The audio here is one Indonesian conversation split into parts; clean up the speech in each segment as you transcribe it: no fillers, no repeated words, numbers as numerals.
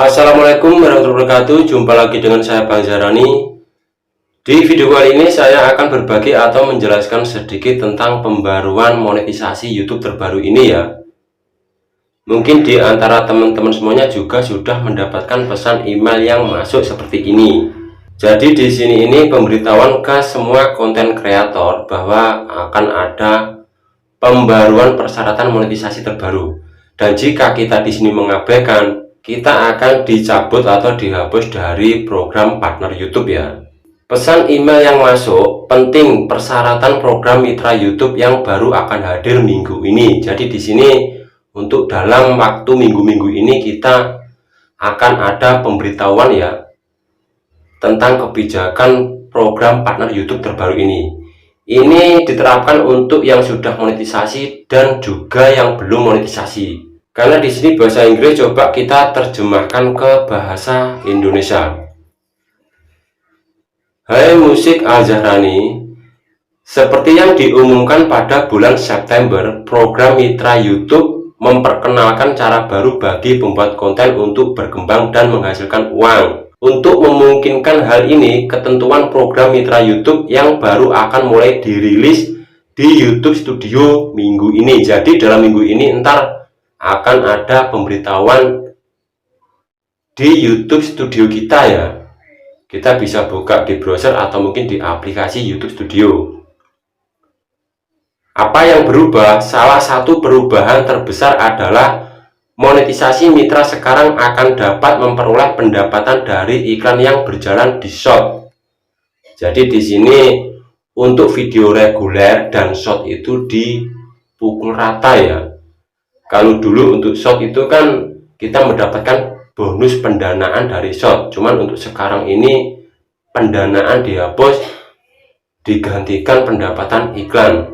Assalamualaikum warahmatullahi wabarakatuh. Jumpa lagi dengan saya Bang Zarani. Di video kali ini saya akan berbagi atau menjelaskan sedikit tentang pembaruan monetisasi YouTube terbaru ini ya. Mungkin di antara teman-teman semuanya juga sudah mendapatkan pesan email yang masuk seperti ini. Jadi di sini ini pemberitahuan ke semua konten kreator bahwa akan ada pembaruan persyaratan monetisasi terbaru. Dan jika kita di sini mengabaikan, kita akan dicabut atau dihapus dari program partner YouTube ya. Pesan email yang masuk, penting persyaratan program mitra YouTube yang baru akan hadir minggu ini. Jadi di sini untuk dalam waktu minggu-minggu ini kita akan ada pemberitahuan ya tentang kebijakan program partner YouTube terbaru ini. Ini diterapkan untuk yang sudah monetisasi dan juga yang belum monetisasi. Karena di sini bahasa Inggris, coba kita terjemahkan ke bahasa Indonesia. Hai Musik Al-Zahrani, seperti yang diumumkan pada bulan September, program mitra YouTube memperkenalkan cara baru bagi pembuat konten untuk berkembang dan menghasilkan uang. Untuk memungkinkan hal ini, ketentuan program mitra YouTube yang baru akan mulai dirilis di YouTube Studio minggu ini. Jadi dalam minggu ini ntar akan ada pemberitahuan di YouTube Studio kita ya. Kita bisa buka di browser atau mungkin di aplikasi YouTube Studio. Apa yang berubah? Salah satu perubahan terbesar adalah monetisasi mitra sekarang akan dapat memperoleh pendapatan dari iklan yang berjalan di short. Jadi di sini untuk video reguler dan short itu dipukul rata ya. Kalau dulu untuk short itu kan kita mendapatkan bonus pendanaan dari short, cuman untuk sekarang ini pendanaan dihapus, digantikan pendapatan iklan.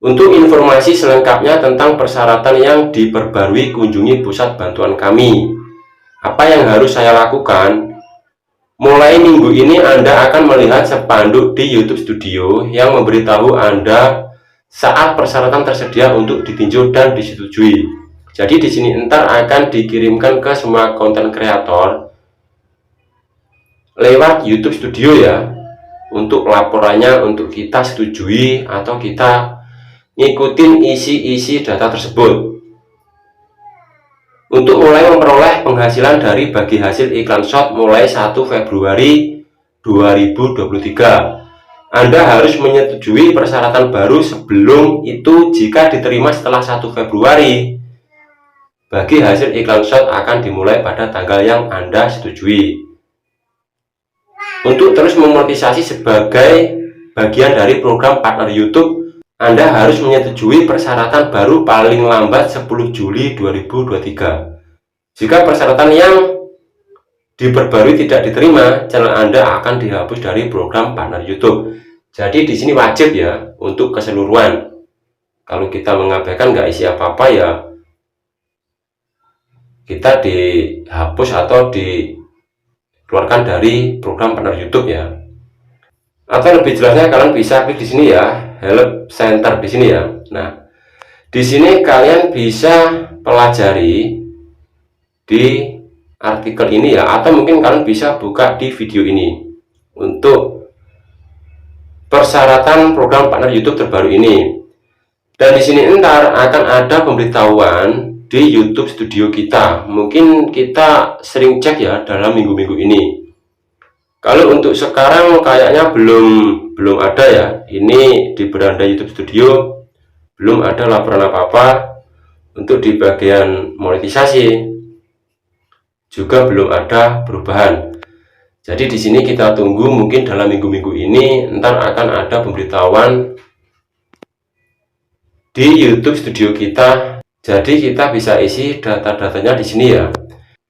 Untuk informasi selengkapnya tentang persyaratan yang diperbarui, kunjungi pusat bantuan kami. Apa yang harus saya lakukan? Mulai minggu ini Anda akan melihat spanduk di YouTube Studio yang memberitahu Anda saat persyaratan tersedia untuk ditinjau dan disetujui. Jadi di sini ntar akan dikirimkan ke semua konten kreator lewat YouTube Studio ya, untuk laporannya untuk kita setujui atau kita ngikutin isi-isi data tersebut. Untuk mulai memperoleh penghasilan dari bagi hasil iklan short mulai 1 Februari 2023. Anda harus menyetujui persyaratan baru sebelum itu. Jika diterima setelah 1 Februari, bagi hasil iklan short akan dimulai pada tanggal yang Anda setujui. Untuk terus memonetisasi sebagai bagian dari program partner YouTube, Anda harus menyetujui persyaratan baru paling lambat 10 Juli 2023. Jika persyaratan yang diperbarui tidak diterima, channel Anda akan dihapus dari program partner YouTube. Jadi di sini wajib ya untuk keseluruhan. Kalau kita mengabaikan nggak isi apa-apa ya, kita dihapus atau dikeluarkan dari program partner YouTube ya. Atau lebih jelasnya kalian bisa klik di sini ya, Help Center di sini ya. Nah, di sini kalian bisa pelajari di artikel ini ya, atau mungkin kalian bisa buka di video ini untuk persyaratan program partner YouTube terbaru ini. Dan di sini ntar akan ada pemberitahuan di YouTube Studio kita. Mungkin kita sering cek ya dalam minggu-minggu ini. Kalau untuk sekarang kayaknya belum ada ya. Ini di beranda YouTube Studio belum ada laporan apa-apa. Untuk di bagian monetisasi juga belum ada perubahan. Jadi di sini kita tunggu, mungkin dalam minggu-minggu ini ntar akan ada pemberitahuan di YouTube Studio kita. Jadi kita bisa isi data-datanya di sini ya.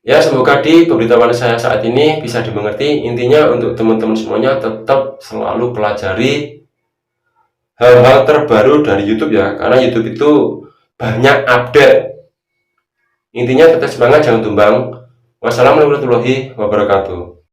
Ya, semoga di pemberitahuan saya saat ini bisa dimengerti. Intinya untuk teman-teman semuanya tetap selalu pelajari hal-hal terbaru dari YouTube ya, karena YouTube itu banyak update. Intinya tetap semangat, jangan tumbang. Wassalamualaikum warahmatullahi wabarakatuh.